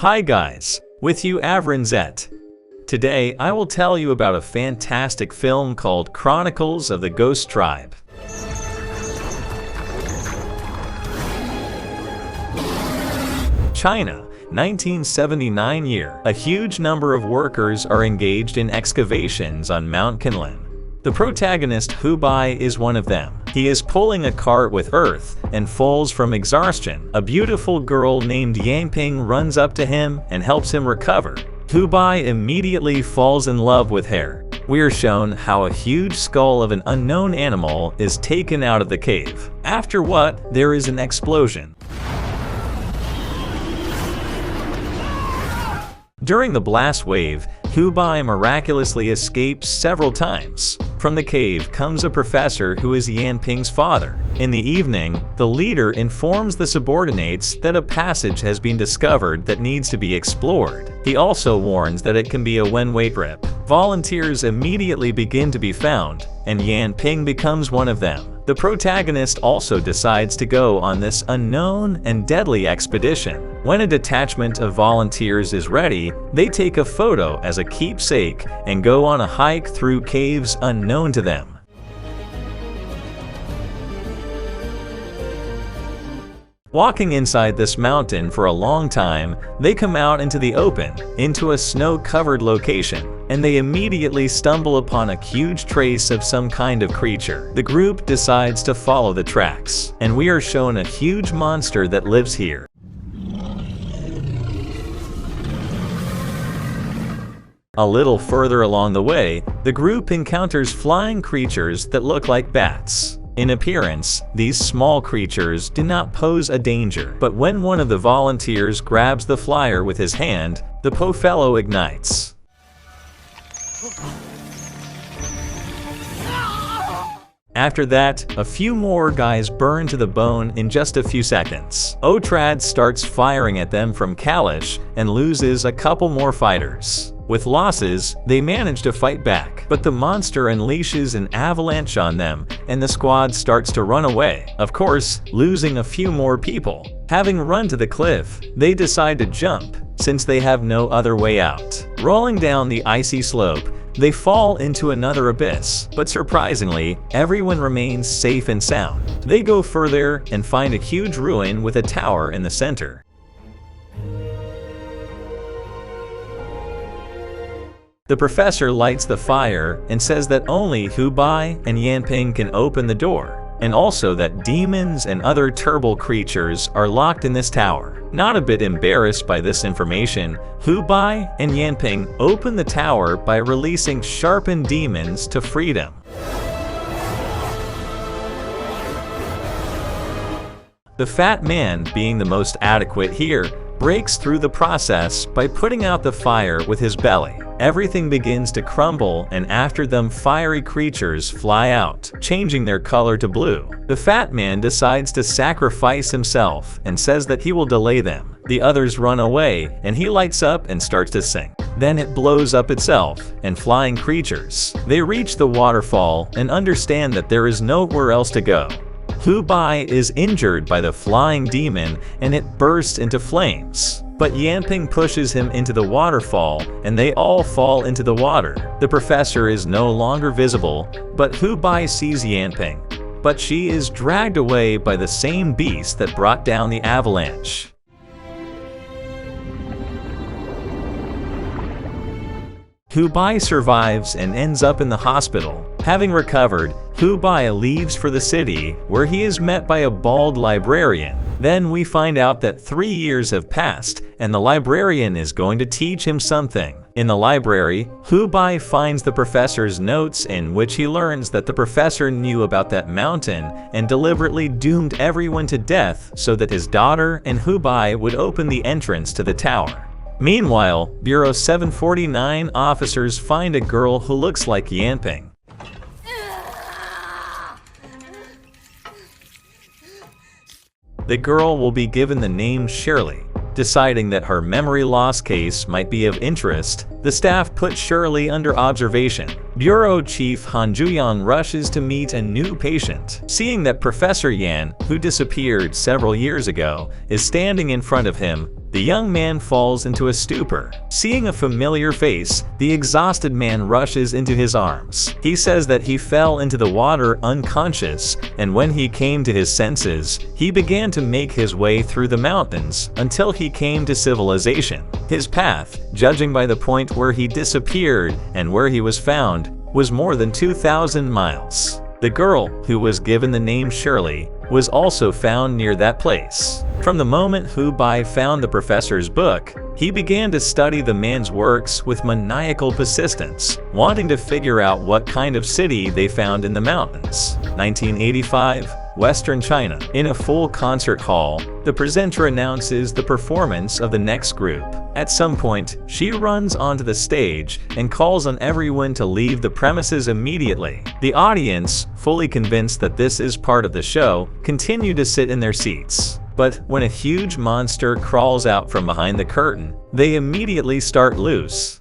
Hi guys, with you Avranzet. Today I will tell you about a fantastic film called Chronicles of the Ghost Tribe. China, 1979 year. A huge number of workers are engaged in excavations on Mount Kinlin. The protagonist Hubei is one of them. He is pulling a cart with earth and falls from exhaustion. A beautiful girl named Yanping runs up to him and helps him recover. Hubei immediately falls in love with her. We are shown how a huge skull of an unknown animal is taken out of the cave. After what, there is an explosion. During the blast wave, Hubei miraculously escapes several times. From the cave comes a professor who is Yanping's father. In the evening, the leader informs the subordinates that a passage has been discovered that needs to be explored. He also warns that it can be a one-way trip. Volunteers immediately begin to be found, and Yanping becomes one of them. The protagonist also decides to go on this unknown and deadly expedition. When a detachment of volunteers is ready, they take a photo as a keepsake and go on a hike through caves unknown to them. Walking inside this mountain for a long time, they come out into the open, into a snow-covered location, and they immediately stumble upon a huge trace of some kind of creature. The group decides to follow the tracks, and we are shown a huge monster that lives here. A little further along the way, the group encounters flying creatures that look like bats. In appearance, these small creatures do not pose a danger, but when one of the volunteers grabs the flyer with his hand, the fellow ignites. After that, a few more guys burn to the bone in just a few seconds. Otrad starts firing at them from Kalish and loses a couple more fighters. With losses, they manage to fight back, but the monster unleashes an avalanche on them and the squad starts to run away, of course, losing a few more people. Having run to the cliff, they decide to jump, since they have no other way out. Rolling down the icy slope, they fall into another abyss, but surprisingly, everyone remains safe and sound. They go further and find a huge ruin with a tower in the center. The professor lights the fire and says that only Hubei and Yanping can open the door, and also that demons and other terrible creatures are locked in this tower. Not a bit embarrassed by this information, Hubei and Yanping open the tower by releasing sharpened demons to freedom. The fat man, being the most adequate here, breaks through the process by putting out the fire with his belly. Everything begins to crumble, and after them fiery creatures fly out, changing their color to blue. The fat man decides to sacrifice himself and says that he will delay them. The others run away, and he lights up and starts to sing. Then it blows up itself, and flying creatures. They reach the waterfall and understand that there is nowhere else to go. Hubei is injured by the flying demon and it bursts into flames. But Yanping pushes him into the waterfall and they all fall into the water. The professor is no longer visible, but Hubei sees Yanping. But she is dragged away by the same beast that brought down the avalanche. Hubei survives and ends up in the hospital. Having recovered, Hubei leaves for the city, where he is met by a bald librarian. Then we find out that 3 years have passed, and the librarian is going to teach him something. In the library, Hubei finds the professor's notes in which he learns that the professor knew about that mountain and deliberately doomed everyone to death so that his daughter and Hubei would open the entrance to the tower. Meanwhile, Bureau 749 officers find a girl who looks like Yanping. The girl will be given the name Shirley. Deciding that her memory loss case might be of interest, the staff put Shirley under observation. Bureau Chief Han Juyang rushes to meet a new patient. Seeing that Professor Yan, who disappeared several years ago, is standing in front of him, The young man falls into a stupor. Seeing a familiar face, the exhausted man rushes into his arms. He says that he fell into the water unconscious, and when he came to his senses, he began to make his way through the mountains until he came to civilization. His path, judging by the point where he disappeared and where he was found, was more than 2,000 miles. The girl, who was given the name Shirley, was also found near that place. From the moment Hu Bai found the professor's book, he began to study the man's works with maniacal persistence, wanting to figure out what kind of city they found in the mountains. 1985, Western China. In a full concert hall, the presenter announces the performance of the next group. At some point, she runs onto the stage and calls on everyone to leave the premises immediately. The audience, fully convinced that this is part of the show, continue to sit in their seats. But when a huge monster crawls out from behind the curtain, they immediately start loose.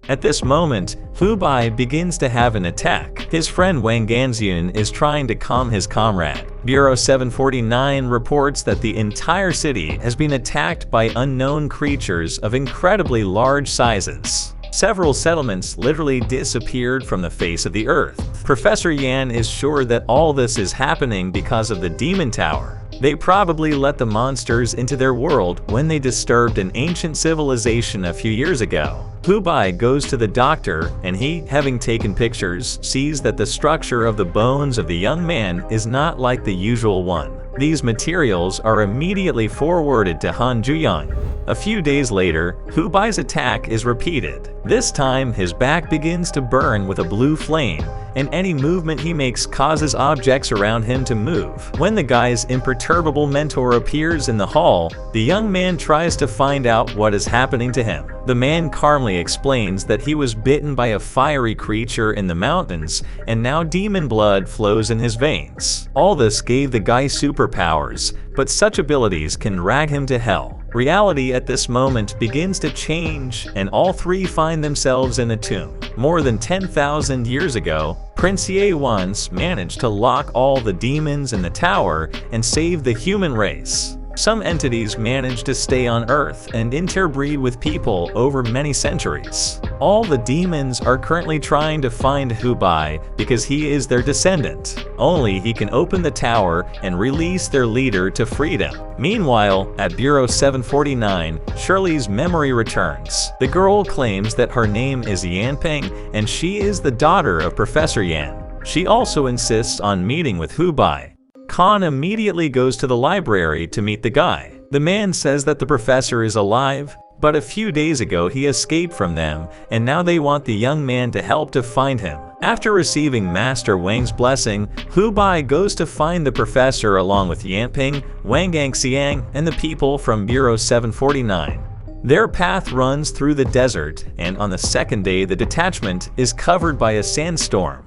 At this moment, Hu Bai begins to have an attack. His friend Wang Ganxian is trying to calm his comrade. Bureau 749 reports that the entire city has been attacked by unknown creatures of incredibly large sizes. Several settlements literally disappeared from the face of the earth. Professor Yan is sure that all this is happening because of the demon tower. They probably let the monsters into their world when they disturbed an ancient civilization a few years ago. Hu Bai goes to the doctor, and he, having taken pictures, sees that the structure of the bones of the young man is not like the usual one. These materials are immediately forwarded to Han Juyang. A few days later, Hu Bai's attack is repeated. This time, his back begins to burn with a blue flame, and any movement he makes causes objects around him to move. When the guy's imperturbable mentor appears in the hall, the young man tries to find out what is happening to him. The man calmly explains that he was bitten by a fiery creature in the mountains, and now demon blood flows in his veins. All this gave the guy superpowers, but such abilities can drag him to hell. Reality at this moment begins to change, and all three find themselves in a tomb. More than 10,000 years ago, Prince Ye once managed to lock all the demons in the tower and save the human race. Some entities manage to stay on Earth and interbreed with people over many centuries. All the demons are currently trying to find Hu Bai because he is their descendant. Only he can open the tower and release their leader to freedom. Meanwhile, at Bureau 749, Shirley's memory returns. The girl claims that her name is Yanping and she is the daughter of Professor Yan. She also insists on meeting with Hu Bai. Khan immediately goes to the library to meet the guy. The man says that the professor is alive, but a few days ago he escaped from them, and now they want the young man to help to find him. After receiving Master Wang's blessing, Hu Bai goes to find the professor along with Yanping, Wang Ganxian, and the people from Bureau 749. Their path runs through the desert, and on the second day the detachment is covered by a sandstorm.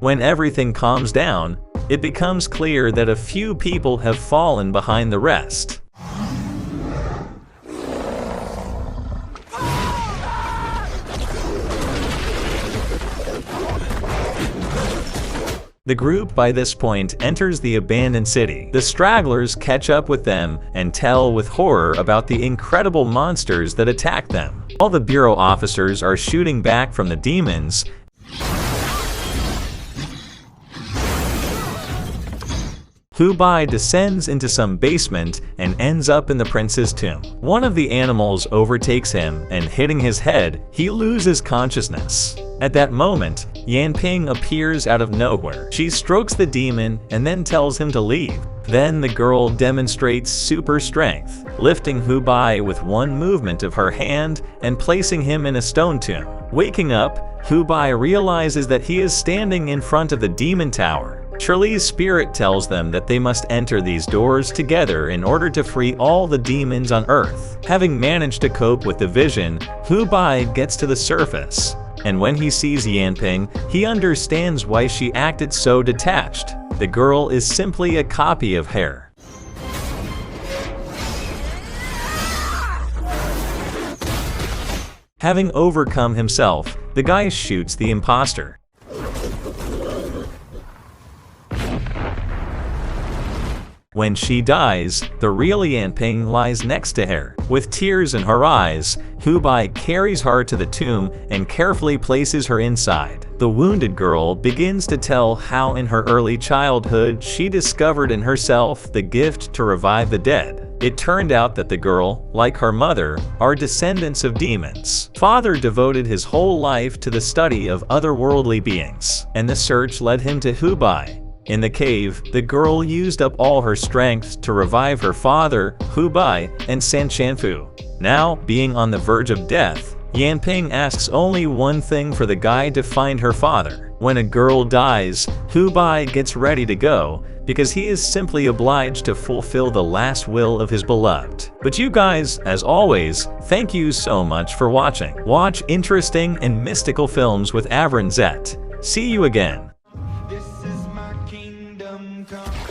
When everything calms down, it becomes clear that a few people have fallen behind the rest. The group by this point enters the abandoned city. The stragglers catch up with them and tell with horror about the incredible monsters that attack them. All the bureau officers are shooting back from the demons. Hu Bai descends into some basement and ends up in the prince's tomb. One of the animals overtakes him, and hitting his head, he loses consciousness. At that moment, Yanping appears out of nowhere. She strokes the demon and then tells him to leave. Then the girl demonstrates super strength, lifting Hu Bai with one movement of her hand and placing him in a stone tomb. Waking up, Hu Bai realizes that he is standing in front of the demon tower. Shirley's spirit tells them that they must enter these doors together in order to free all the demons on Earth. Having managed to cope with the vision, Hu Bai gets to the surface. And when he sees Yanping, he understands why she acted so detached. The girl is simply a copy of her. Having overcome himself, the guy shoots the imposter. When she dies, the real Yanping lies next to her. With tears in her eyes, Hubei carries her to the tomb and carefully places her inside. The wounded girl begins to tell how in her early childhood she discovered in herself the gift to revive the dead. It turned out that the girl, like her mother, are descendants of demons. Father devoted his whole life to the study of otherworldly beings, and the search led him to Hubei. In the cave, the girl used up all her strength to revive her father, Hubei, and Sanshanfu. Now, being on the verge of death, Yanping asks only one thing for the guide to find her father. When a girl dies, Hubei gets ready to go, because he is simply obliged to fulfill the last will of his beloved. But you guys, as always, thank you so much for watching. Watch interesting and mystical films with Avranzet. See you again. This is my kingdom come.